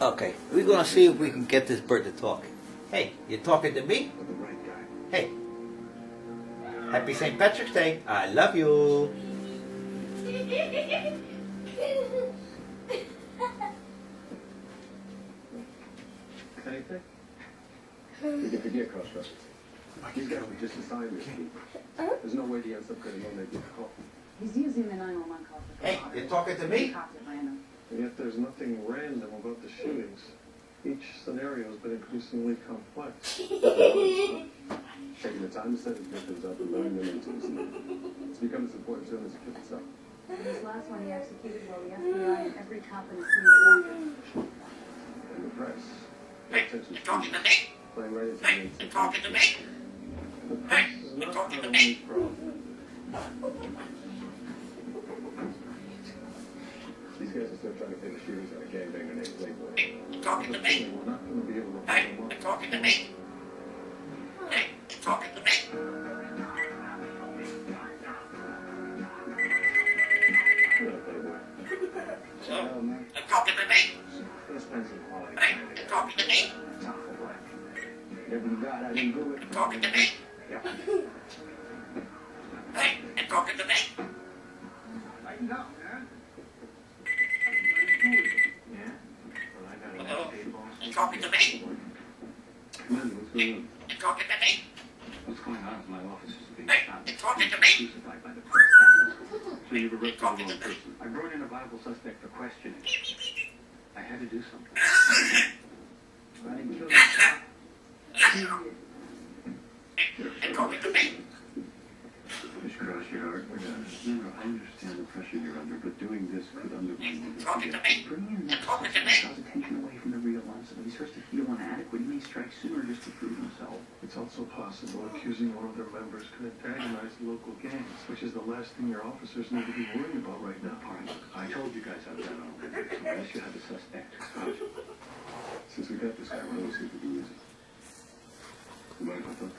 Okay, we're gonna see if we can get this bird to talk. Hey, you talking to me? Hey, happy St. Patrick's Day. I love you. Anything? You get the gear cross reference. He's got to be just assigned this week. There's no way he ends up getting on that gift call. He's using the 911 call for Hey, you talking to me? And yet there's nothing random about the shootings. Each scenario has been increasingly complex. Taking the time to set his victims up and learning them into his name. It's become as important to him as the kid itself. This last one he executed while the FBI and every cop in the city were watching. And the press. Hey, you talking to me? Playing right into Hey, you talking to me? The press is not our only problem. These guys are still trying to pin the shooters on a gangbanger named Playboy. Hey, you talking to me? We're not going to be able to Hey, hold them you up. talking to me? Hey, you talking to me? Shut up, Playboy. So, you talking to me? Let's spend some quality Hey, time you together. talking to me? Top of life. Never you got, I didn't do it. You talking to me? Yeah. Hey, you talking to me? Lighten up, man. Yeah? Well, I got a Hello? nice day, boss. You talking to me? Come on, what's going on? You talking to me? What's going on? My office is being Hey, shot. you talking to me? Crucified by the press. So you've arrested the wrong person. I brought in a viable suspect for questioning. I had to do something. I didn't kill you. You talking to me? Just cross your heart. We're done. No, I understand the pressure you're under, but doing this could undermine You your talking to me? Bringing in You that talking to me? draws attention away from the real ones. When he starts to feel inadequate, he may strike sooner just to prove himself. It's also possible accusing one of their members could antagonize local gangs, which is the last thing your officers need to be worrying about right now. All right, look, I told you guys I've done all this, so unless you have a suspect. Since we got this guy, why don't we see if we can use it? You mind if I thought